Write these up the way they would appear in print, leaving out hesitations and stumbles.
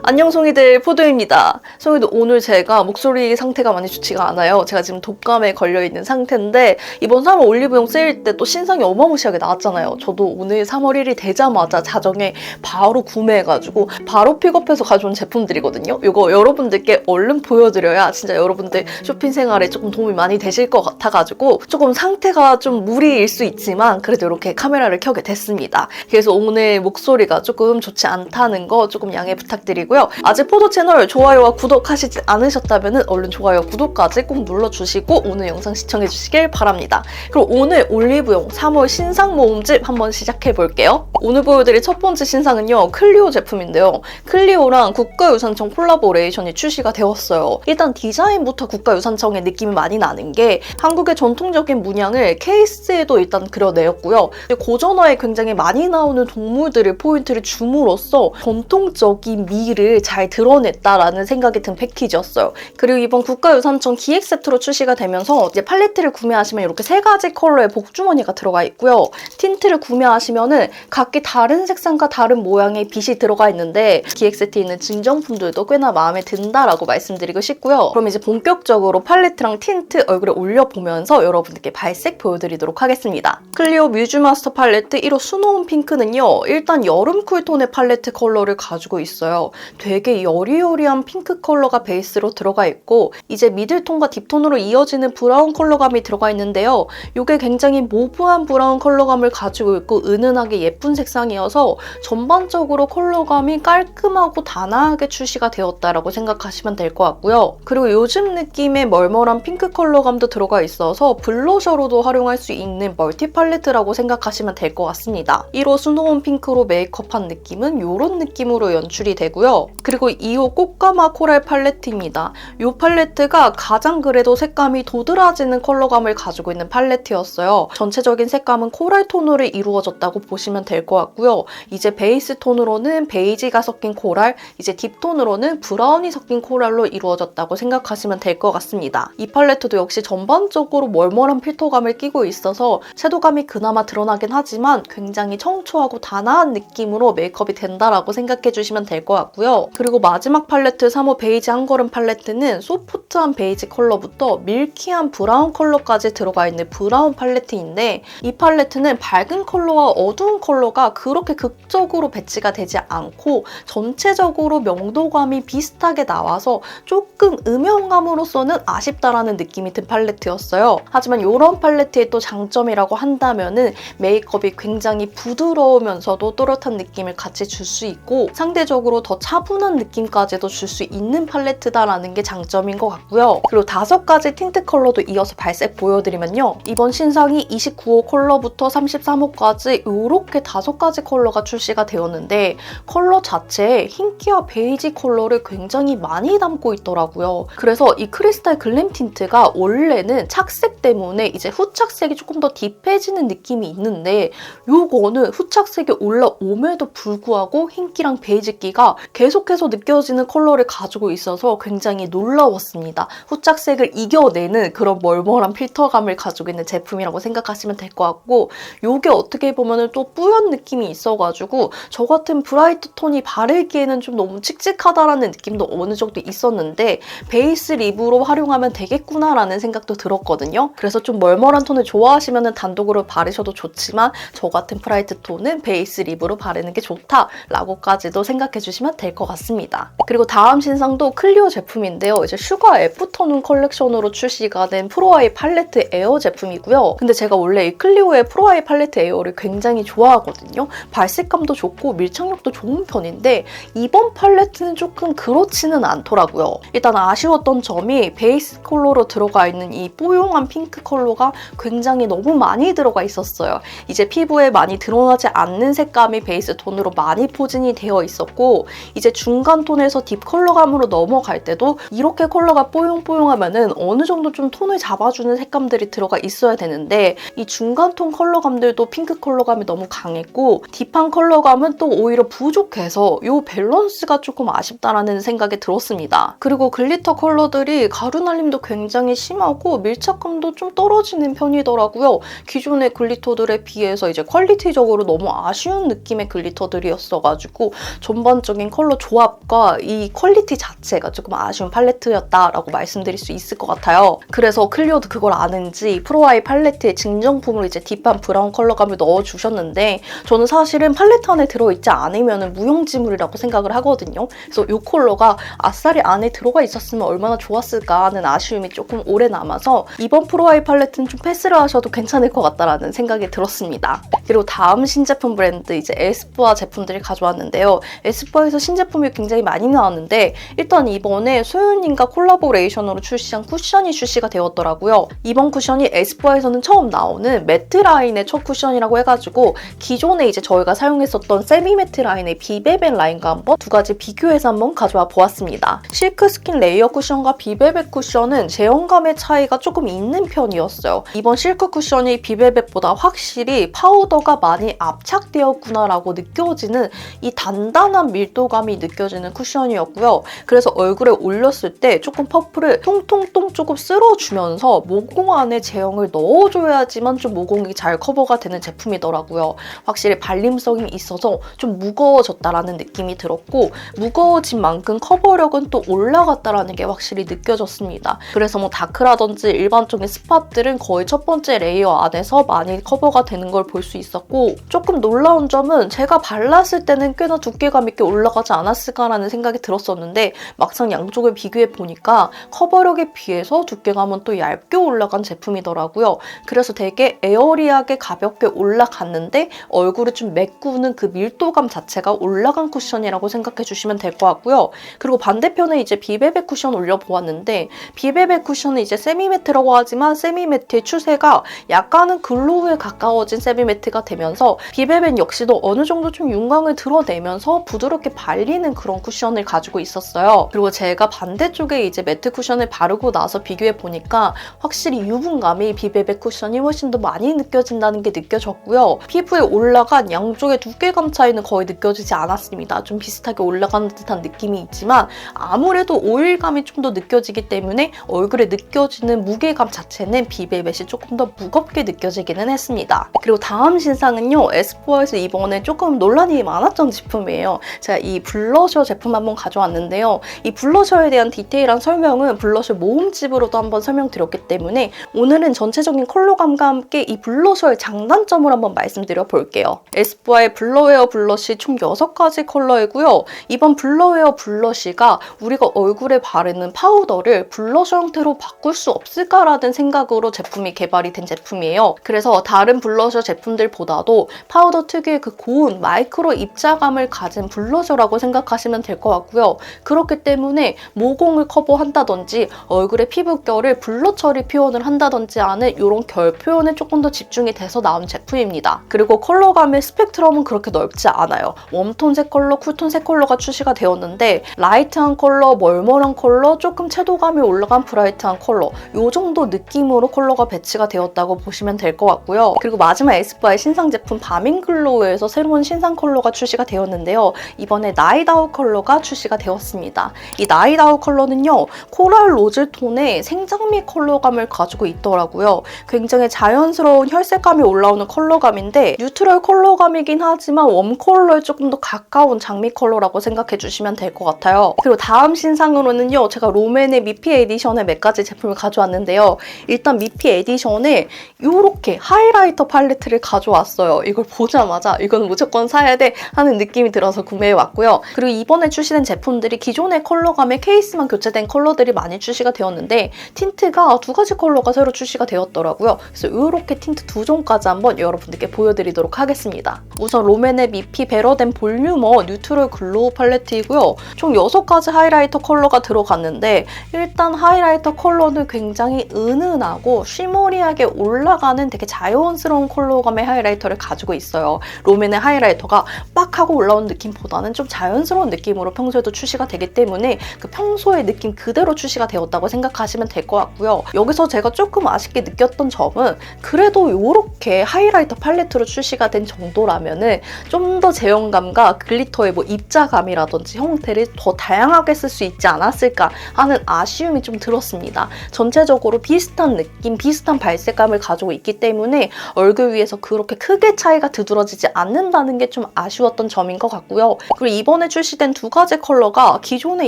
안녕 송이들, 포도입니다. 송이들, 오늘 제가 목소리 상태가 많이 좋지가 않아요. 제가 지금 독감에 걸려있는 상태인데 이번 3월 올리브영 세일 때 또 신상이 어마무시하게 나왔잖아요. 저도 오늘 3월 1일 되자마자 자정에 바로 구매해가지고 바로 픽업해서 가져온 제품들이거든요. 이거 여러분들께 얼른 보여드려야 진짜 여러분들 쇼핑 생활에 조금 도움이 많이 되실 것 같아가지고 조금 상태가 좀 무리일 수 있지만 그래도 이렇게 카메라를 켜게 됐습니다. 그래서 오늘 목소리가 조금 좋지 않다는 거 조금 양해 부탁드리고요. 아직 포도 채널 좋아요와 구독하시지 않으셨다면 얼른 좋아요, 구독까지 꼭 눌러주시고 오늘 영상 시청해주시길 바랍니다. 그럼 오늘 올리브영 3월 신상 모음집 한번 시작해볼게요. 오늘 보여드릴 첫 번째 신상은요, 클리오 제품인데요. 클리오랑 국가유산청 콜라보레이션이 출시가 되었어요. 일단 디자인부터 국가유산청의 느낌이 많이 나는 게 한국의 전통적인 문양을 케이스에도 일단 그려내었고요. 고전화에 굉장히 많이 나오는 동물들을 포인트를 줌으로써 전통적인 미를 잘 드러냈다라는 생각이 든 패키지였어요. 그리고 이번 국가유산청 기획 세트로 출시가 되면서 이제 팔레트를 구매하시면 이렇게 세 가지 컬러의 복주머니가 들어가 있고요. 틴트를 구매하시면은 각기 다른 색상과 다른 모양의 빗이 들어가 있는데 기획 세트에 있는 증정품들도 꽤나 마음에 든다라고 말씀드리고 싶고요. 그럼 이제 본격적으로 팔레트랑 틴트 얼굴에 올려보면서 여러분들께 발색 보여드리도록 하겠습니다. 클리오 뮤즈마스터 팔레트 1호 수노운 핑크는요, 일단 여름 쿨톤의 팔레트 컬러를 가지고 있어요. 되게 여리여리한 핑크 컬러가 베이스로 들어가 있고 이제 미들톤과 딥톤으로 이어지는 브라운 컬러감이 들어가 있는데요. 이게 굉장히 모브한 브라운 컬러감을 가지고 있고 은은하게 예쁜 색상이어서 전반적으로 컬러감이 깔끔하고 단아하게 출시가 되었다라고 생각하시면 될 것 같고요. 그리고 요즘 느낌의 멀멀한 핑크 컬러감도 들어가 있어서 블러셔로도 활용할 수 있는 멀티 팔레트라고 생각하시면 될 것 같습니다. 1호 스노운 핑크로 메이크업한 느낌은 이런 느낌으로 연출이 되고요. 그리고 2호 꽃가마 코랄 팔레트입니다. 이 팔레트가 가장 그래도 색감이 도드라지는 컬러감을 가지고 있는 팔레트였어요. 전체적인 색감은 코랄 톤으로 이루어졌다고 보시면 될 것 같고요. 이제 베이스 톤으로는 베이지가 섞인 코랄, 이제 딥톤으로는 브라운이 섞인 코랄로 이루어졌다고 생각하시면 될 것 같습니다. 이 팔레트도 역시 전반적으로 멀멀한 필터감을 끼고 있어서 섀도감이 그나마 드러나긴 하지만 굉장히 청초하고 단아한 느낌으로 메이크업이 된다라고 생각해 주시면 될 것 같고요. 그리고 마지막 팔레트 3호 베이지 한 걸음 팔레트는 소프트한 베이지 컬러부터 밀키한 브라운 컬러까지 들어가 있는 브라운 팔레트인데 이 팔레트는 밝은 컬러와 어두운 컬러가 그렇게 극적으로 배치가 되지 않고 전체적으로 명도감이 비슷하게 나와서 조금 음영감으로서는 아쉽다라는 느낌이 든 팔레트였어요. 하지만 이런 팔레트의 또 장점이라고 한다면은 메이크업이 굉장히 부드러우면서도 또렷한 느낌을 같이 줄 수 있고 상대적으로 더 차분한 느낌까지도 줄 수 있는 팔레트다라는 게 장점인 것 같고요. 그리고 5가지 틴트 컬러도 이어서 발색 보여드리면요. 이번 신상이 29호 컬러부터 33호까지 이렇게 5가지 컬러가 출시가 되었는데 컬러 자체에 흰기와 베이지 컬러를 굉장히 많이 담고 있더라고요. 그래서 이 크리스탈 글램 틴트가 원래는 착색 때문에 이제 후착색이 조금 더 딥해지는 느낌이 있는데 요거는 후착색이 올라옴에도 불구하고 흰기랑 베이지기가 계속해서 느껴지는 컬러를 가지고 있어서 굉장히 놀라웠습니다. 후착색을 이겨내는 그런 멀멀한 필터감을 가지고 있는 제품이라고 생각하시면 될 것 같고 요게 어떻게 보면 또 뿌연 느낌이 있어가지고 저 같은 브라이트 톤이 바르기에는 좀 너무 칙칙하다라는 느낌도 어느 정도 있었는데 베이스 립으로 활용하면 되겠구나라는 생각도 들었거든요. 그래서 좀 멀멀한 톤을 좋아하시면 단독으로 바르셔도 좋지만 저 같은 브라이트 톤은 베이스 립으로 바르는 게 좋다라고까지도 생각해주시면 될 것 같습니다. 그리고 다음 신상도 클리오 제품인데요. 이제 슈가 애프터눈 컬렉션으로 출시가 된 프로아이 팔레트 에어 제품이고요. 근데 제가 원래 이 클리오의 프로아이 팔레트 에어를 굉장히 좋아하거든요. 발색감도 좋고 밀착력도 좋은 편인데 이번 팔레트는 조금 그렇지는 않더라고요. 일단 아쉬웠던 점이 베이스 컬러로 들어가 있는 이 뽀용한 핑크 컬러가 굉장히 너무 많이 들어가 있었어요. 이제 피부에 많이 드러나지 않는 색감이 베이스 톤으로 많이 포진이 되어 있었고 이제 중간 톤에서 딥 컬러감으로 넘어갈 때도 이렇게 컬러가 뽀용뽀용하면은 어느 정도 좀 톤을 잡아주는 색감들이 들어가 있어야 되는데 이 중간 톤 컬러감들도 핑크 컬러감이 너무 강했고 딥한 컬러감은 또 오히려 부족해서 이 밸런스가 조금 아쉽다라는 생각이 들었습니다. 그리고 글리터 컬러들이 가루 날림도 굉장히 심하고 밀착감도 좀 떨어지는 편이더라고요. 기존의 글리터들에 비해서 이제 퀄리티적으로 너무 아쉬운 느낌의 글리터들이었어가지고 전반적인 컬러 컬러 조합과 이 퀄리티 자체가 조금 아쉬운 팔레트였다라고 말씀드릴 수 있을 것 같아요. 그래서 클리오도 그걸 아는지 프로아이 팔레트에 증정품으로 이제 딥한 브라운 컬러감을 넣어주셨는데 저는 사실은 팔레트 안에 들어있지 않으면 무용지물이라고 생각을 하거든요. 그래서 이 컬러가 아싸리 안에 들어가 있었으면 얼마나 좋았을까 하는 아쉬움이 조금 오래 남아서 이번 프로아이 팔레트는 좀 패스를 하셔도 괜찮을 것 같다라는 생각이 들었습니다. 그리고 다음 신제품 브랜드 이제 에스쁘아 제품들을 가져왔는데요. 에스쁘아에서 신제품이 굉장히 많이 나왔는데 일단 이번에 소윤님과 콜라보레이션으로 출시한 쿠션이 출시가 되었더라고요. 이번 쿠션이 에스쁘아에서는 처음 나오는 매트 라인의 첫 쿠션이라고 해가지고 기존에 이제 저희가 사용했었던 세미 매트 라인의 비베베 라인과 한번 두 가지 비교해서 한번 가져와 보았습니다. 실크 스킨 레이어 쿠션과 비베베 쿠션은 제형감의 차이가 조금 있는 편이었어요. 이번 실크 쿠션이 비베베보다 확실히 파우더가 많이 압착되었구나라고 느껴지는 이 단단한 밀도감이 느껴지는 쿠션이었고요. 그래서 얼굴에 올렸을 때 조금 퍼프를 통통통 조금 쓸어주면서 모공 안에 제형을 넣어줘야지만 좀 모공이 잘 커버가 되는 제품이더라고요. 확실히 발림성이 있어서 좀 무거워졌다라는 느낌이 들었고 무거워진 만큼 커버력은 또 올라갔다라는 게 확실히 느껴졌습니다. 그래서 뭐 다크라든지 일반적인 스팟들은 거의 첫 번째 레이어 안에서 많이 커버가 되는 걸 볼 수 있었고 조금 놀라운 점은 제가 발랐을 때는 꽤나 두께감 있게 올라가지 않았을까라는 생각이 들었었는데 막상 양쪽을 비교해 보니까 커버력에 비해서 두께감은 또 얇게 올라간 제품이더라고요. 그래서 되게 에어리하게 가볍게 올라갔는데 얼굴을 좀 메꾸는 그 밀도감 자체가 올라간 쿠션이라고 생각해 주시면 될 것 같고요. 그리고 반대편에 이제 비베베 쿠션 올려보았는데 비베베 쿠션은 이제 세미매트라고 하지만 세미매트의 추세가 약간은 글로우에 가까워진 세미매트가 되면서 비베베는 역시도 어느 정도 좀 윤광을 드러내면서 부드럽게 발리는 그런 쿠션을 가지고 있었어요. 그리고 제가 반대쪽에 이제 매트 쿠션을 바르고 나서 비교해 보니까 확실히 유분감이 비베베 쿠션이 훨씬 더 많이 느껴진다는 게 느껴졌고요. 피부에 올라간 양쪽의 두께감 차이는 거의 느껴지지 않았습니다. 좀 비슷하게 올라가는 듯한 느낌이 있지만 아무래도 오일감이 좀 더 느껴지기 때문에 얼굴에 느껴지는 무게감 자체는 비베벳이 조금 더 무겁게 느껴지기는 했습니다. 그리고 다음 신상은요. 에스쁘아에서 이번에 조금 논란이 많았던 제품이에요. 제가 이 블러셔 제품 한번 가져왔는데요. 이 블러셔에 대한 디테일한 설명은 블러셔 모음집으로도 한번 설명드렸기 때문에 오늘은 전체적인 컬러감과 함께 이 블러셔의 장단점을 한번 말씀드려 볼게요. 에스쁘아의 블러웨어 블러쉬 총 6가지 컬러이고요. 이번 블러웨어 블러쉬가 우리가 얼굴에 바르는 파우더를 블러셔 형태로 바꿀 수 없을까라는 생각으로 제품이 개발이 된 제품이에요. 그래서 다른 블러셔 제품들보다도 파우더 특유의 그 고운 마이크로 입자감을 가진 블러셔라고 생각하시면 될 것 같고요. 그렇기 때문에 모공을 커버한다든지 얼굴의 피부결을 블러 처리 표현을 한다든지 하는 이런 결 표현에 조금 더 집중이 돼서 나온 제품입니다. 그리고 컬러감의 스펙트럼은 그렇게 넓지 않아요. 웜톤 3컬러, 쿨톤 3컬러가 출시가 되었는데 라이트한 컬러, 멀멀한 컬러, 조금 채도감이 올라간 브라이트한 컬러 이 정도 느낌으로 컬러가 배치가 되었다고 보시면 될 것 같고요. 그리고 마지막 에스쁘아의 신상 제품 바밍글로우에서 새로운 신상 컬러가 출시가 되었는데요. 이번에 나이트아웃 컬러가 출시가 되었습니다. 이 나이트아웃 컬러는요. 코랄 로즈 톤의 생장미 컬러감을 가지고 있더라고요. 굉장히 자연스러운 혈색감이 올라오는 컬러감인데 뉴트럴 컬러감이긴 하지만 웜 컬러에 조금 더 가까운 장미 컬러라고 생각해 주시면 될 것 같아요. 그리고 다음 신상으로는요. 제가 롬앤의 미피 에디션의 몇 가지 제품을 가져왔는데요. 일단 미피 에디션에 이렇게 하이라이터 팔레트를 가져왔어요. 이걸 보자마자 이거는 무조건 사야 돼 하는 느낌이 들어서 구매해왔고요. 그리고 이번에 출시된 제품들이 기존의 컬러감의 케이스만 교체된 컬러들이 많이 출시가 되었는데 틴트가 2가지 컬러가 새로 출시가 되었더라고요. 그래서 이렇게 틴트 2종까지 한번 여러분들께 보여드리도록 하겠습니다. 우선 롬앤의 미피 베러덴 볼륨어 뉴트럴 글로우 팔레트이고요. 총 6가지 하이라이터 컬러가 들어갔는데 일단 하이라이터 컬러는 굉장히 은은하고 쉬머리하게 올라가는 되게 자연스러운 컬러감의 하이라이터를 가지고 있어요. 롬앤의 하이라이터가 빡 하고 올라온 느낌보다는 좀 자연스러운 느낌으로 평소에도 출시가 되기 때문에 그 평소의 느낌 그대로 출시가 되었다고 생각하시면 될 것 같고요. 여기서 제가 조금 아쉽게 느꼈던 점은 그래도 이렇게 하이라이터 팔레트로 출시가 된 정도라면은 좀 더 제형감과 글리터의 뭐 입자감이라든지 형태를 더 다양하게 쓸 수 있지 않았을까 하는 아쉬움이 좀 들었습니다. 전체적으로 비슷한 느낌, 비슷한 발색감을 가지고 있기 때문에 얼굴 위에서 그렇게 크게 차이가 두드러지지 않는다는 게 좀 아쉬웠던 점인 것 같고요. 그리고 이번에 이번에 출시된 두 가지 컬러가 기존에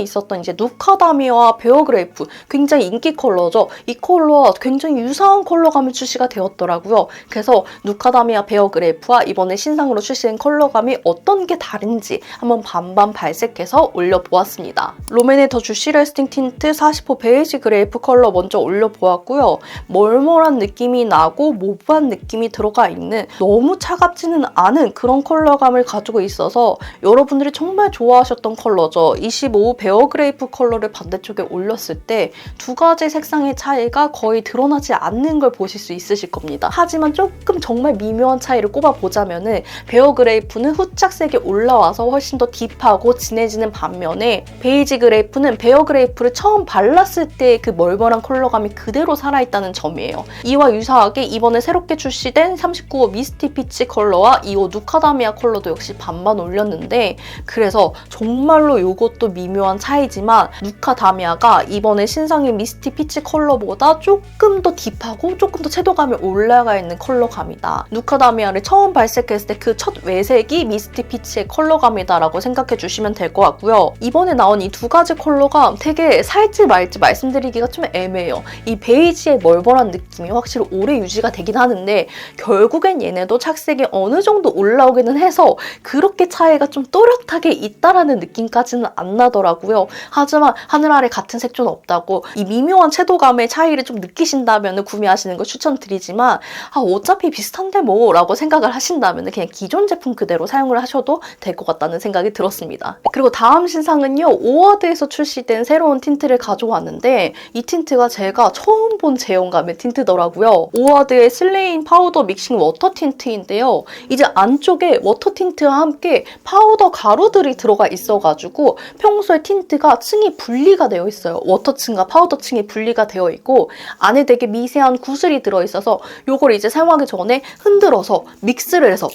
있었던 이제 누카다미와 베어그레이프, 굉장히 인기 컬러죠. 이 컬러와 굉장히 유사한 컬러감이 출시가 되었더라고요. 그래서 누카다미와 베어그레이프와 이번에 신상으로 출시된 컬러감이 어떤 게 다른지 한번 반반 발색해서 올려보았습니다. 롬앤의 더 주시 레스팅 틴트 40호 베이지 그레이프 컬러 먼저 올려보았고요. 멀멀한 느낌이 나고 모브한 느낌이 들어가 있는, 너무 차갑지는 않은 그런 컬러감을 가지고 있어서 여러분들이 정말 좋아하셨던 컬러죠. 25 베어그레이프 컬러를 반대쪽에 올렸을 때 두 가지 색상의 차이가 거의 드러나지 않는 걸 보실 수 있으실 겁니다. 하지만 조금 정말 미묘한 차이를 꼽아보자면은 베어그레이프는 후착색이 올라와서 훨씬 더 딥하고 진해지는 반면에 베이지 그레이프는 베어그레이프를 처음 발랐을 때 그 멀멀한 컬러감이 그대로 살아있다는 점이에요. 이와 유사하게 이번에 새롭게 출시된 39호 미스티 피치 컬러와 2호 누카다미아 컬러도 역시 반반 올렸는데, 그래서 정말로 이것도 미묘한 차이지만 누카다미아가 이번에 신상인 미스티 피치 컬러보다 조금 더 딥하고 조금 더 채도감이 올라가 있는 컬러감이다. 누카다미아를 처음 발색했을 때 그 첫 외색이 미스티 피치의 컬러감이다라고 생각해 주시면 될 것 같고요. 이번에 나온 이 두 가지 컬러가 되게 살지 말지 말씀드리기가 좀 애매해요. 이 베이지의 멀멀한 느낌이 확실히 오래 유지가 되긴 하는데 결국엔 얘네도 착색이 어느 정도 올라오기는 해서 그렇게 차이가 좀 또렷하게 있다라는 느낌까지는 안 나더라고요. 하지만 하늘 아래 같은 색조는 없다고, 이 미묘한 채도감의 차이를 좀 느끼신다면 구매하시는 걸 추천드리지만 어차피 비슷한데 뭐 라고 생각을 하신다면 그냥 기존 제품 그대로 사용을 하셔도 될 것 같다는 생각이 들었습니다. 그리고 다음 신상은요, 오와드에서 출시된 새로운 틴트를 가져왔는데 이 틴트가 제가 처음 본 제형감의 틴트더라고요. 오와드의 슬레인 파우더 믹싱 워터 틴트인데요. 이제 안쪽에 워터 틴트와 함께 파우더 가루들이 들어가 있어가지고 평소에 틴트가 층이 분리가 되어 있어요. 워터층과 파우더층이 분리가 되어 있고 안에 되게 미세한 구슬이 들어있어서 이걸 이제 사용하기 전에 흔들어서 믹스를 해서,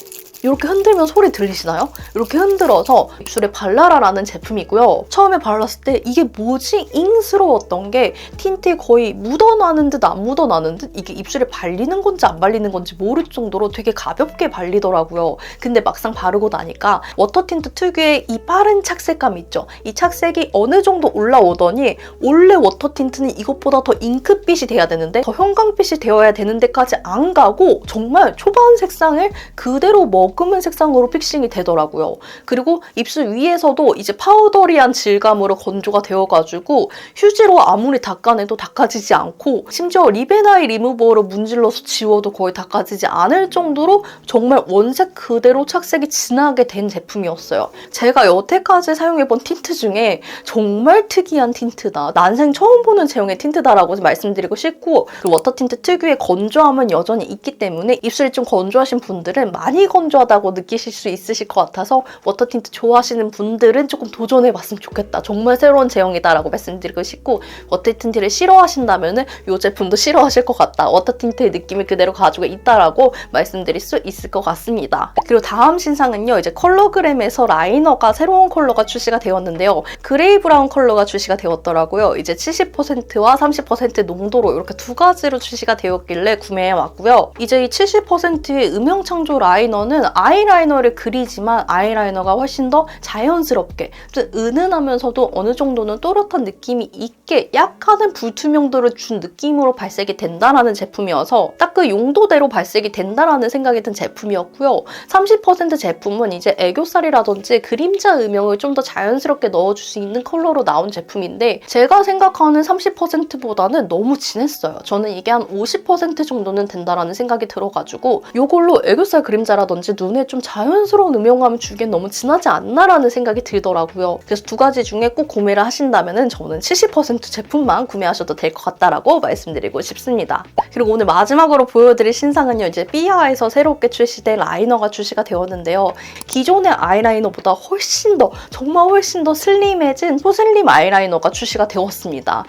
이렇게 흔들면 소리 들리시나요? 이렇게 흔들어서 입술에 발라라라는 제품이고요. 처음에 발랐을 때 이게 뭐지? 잉스러웠던 게 틴트에 거의 묻어나는 듯 안 묻어나는 듯, 이게 입술에 발리는 건지 안 발리는 건지 모를 정도로 되게 가볍게 발리더라고요. 근데 막상 바르고 나니까 워터 틴트 특유의 이 빠른 착색감 있죠? 이 착색이 어느 정도 올라오더니 원래 워터 틴트는 이것보다 더 잉크빛이 돼야 되는데 더 형광빛이 되어야 되는 데까지 안 가고 정말 초반 색상을 그대로 머금은 색상으로 픽싱이 되더라고요. 그리고 입술 위에서도 이제 파우더리한 질감으로 건조가 되어가지고 휴지로 아무리 닦아내도 닦아지지 않고, 심지어 립앤아이 리무버로 문질러서 지워도 거의 닦아지지 않을 정도로 정말 원색 그대로 착색이 진하게 된 제품이었어요. 제가 여태까지 사용해본 틴트 중에 정말 특이한 틴트다, 난생 처음 보는 제형의 틴트다라고 말씀드리고 싶고, 그 워터 틴트 특유의 건조함은 여전히 있기 때문에 입술이 좀 건조하신 분들은 많이 건조하다고 느끼실 수 있으실 것 같아서 워터 틴트 좋아하시는 분들은 조금 도전해봤으면 좋겠다, 정말 새로운 제형이다라고 말씀드리고 싶고, 워터 틴트를 싫어하신다면 이 제품도 싫어하실 것 같다, 워터 틴트의 느낌을 그대로 가지고 있다라고 말씀드릴 수 있을 것 같습니다. 그리고 다음 신상은요, 이제 컬러그램에서 라이너가 새로운 컬러가 출시가 되었는데요. 그레이 브라운 컬러가 출시가 되었더라고요. 이제 70%와 30% 농도로 이렇게 두 가지로 출시가 되었길래 구매해왔고요. 이제 이 70%의 음영창조 라이너는 아이라이너를 그리지만 아이라이너가 훨씬 더 자연스럽게, 좀 은은하면서도 어느 정도는 또렷한 느낌이 있게 약간은 불투명도를 준 느낌으로 발색이 된다라는 제품이어서 딱 그 용도대로 발색이 된다라는 생각이 든 제품이었고요. 30% 제품은 이제 애교살이라든지 그림자 음영을 좀 더 자연스럽게 넣어줄 수 있는 컬러로 나온 제품인데, 제가 생각하는 30%보다는 너무 진했어요. 저는 이게 한 50% 정도는 된다라는 생각이 들어가지고 이걸로 애교살 그림자라든지 눈에 좀 자연스러운 음영감을 주기엔 너무 진하지 않나라는 생각이 들더라고요. 그래서 두 가지 중에 꼭 구매를 하신다면 저는 70% 제품만 구매하셔도 될 것 같다라고 말씀드리고 싶습니다. 그리고 오늘 마지막으로 보여드릴 신상은요, 이제 삐아에서 새롭게 출시된 라이너가 출시가 되었는데요. 기존의 아이라이너보다 훨씬 더, 정말 훨씬 더 슬림해진 소슬림 아이라이너가 출시가 되었습니다.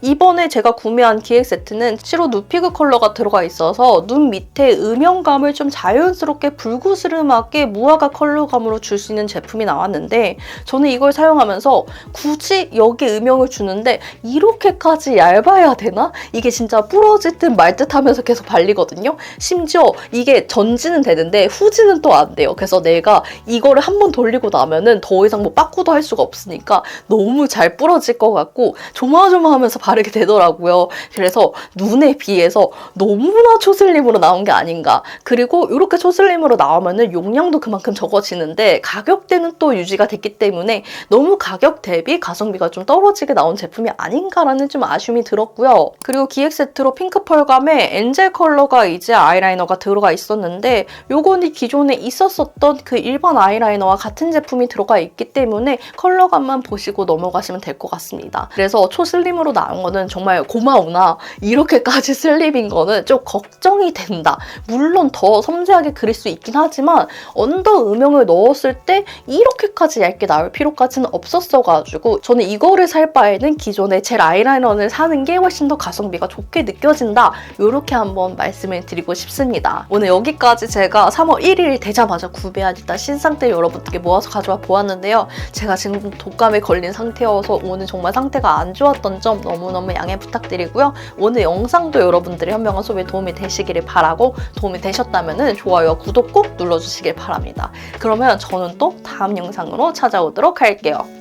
이번에 제가 구매한 기획 세트는 시로 누피그 컬러가 들어가 있어서 눈 밑에 음영감을 좀 자연스럽게 붉은 알고스름하게 무화과 컬러감으로 줄 수 있는 제품이 나왔는데 저는 이걸 사용하면서 굳이 여기 음영을 주는데 이렇게까지 얇아야 되나? 이게 진짜 부러질 듯 말 듯 하면서 계속 발리거든요. 심지어 이게 전지는 되는데 후지는 또 안 돼요. 그래서 내가 이거를 한 번 돌리고 나면은 더 이상 뭐 빠꾸도 할 수가 없으니까 너무 잘 부러질 것 같고 조마조마하면서 바르게 되더라고요. 그래서 눈에 비해서 너무나 초슬림으로 나온 게 아닌가. 그리고 이렇게 초슬림으로 나오면은 용량도 그만큼 적어지는데 가격대는 또 유지가 됐기 때문에 너무 가격 대비 가성비가 좀 떨어지게 나온 제품이 아닌가라는 좀 아쉬움이 들었고요. 그리고 기획 세트로 핑크 펄감에 엔젤 컬러가 이제 아이라이너가 들어가 있었는데 요거는 기존에 있었었던 그 일반 아이라이너와 같은 제품이 들어가 있기 때문에 컬러감만 보시고 넘어가시면 될 것 같습니다. 그래서 초슬림으로 나온 거는 정말 고마우나 이렇게까지 슬림인 거는 좀 걱정이 된다. 물론 더 섬세하게 그릴 수 있긴 하지만 언더 음영을 넣었을 때 이렇게까지 얇게 나올 필요까지는 없었어가지고 저는 이거를 살 바에는 기존의 젤 아이라이너를 사는 게 훨씬 더 가성비가 좋게 느껴진다. 이렇게 한번 말씀을 드리고 싶습니다. 오늘 여기까지 제가 3월 1일 되자마자 구매한 일단 신상들 여러분들께 모아서 가져와 보았는데요. 제가 지금 독감에 걸린 상태여서 오늘 정말 상태가 안 좋았던 점 너무너무 양해 부탁드리고요. 오늘 영상도 여러분들의 현명한 소비에 도움이 되시기를 바라고 도움이 되셨다면 좋아요와 구독 꼭 눌러주시길 바랍니다. 그러면 저는 또 다음 영상으로 찾아오도록 할게요.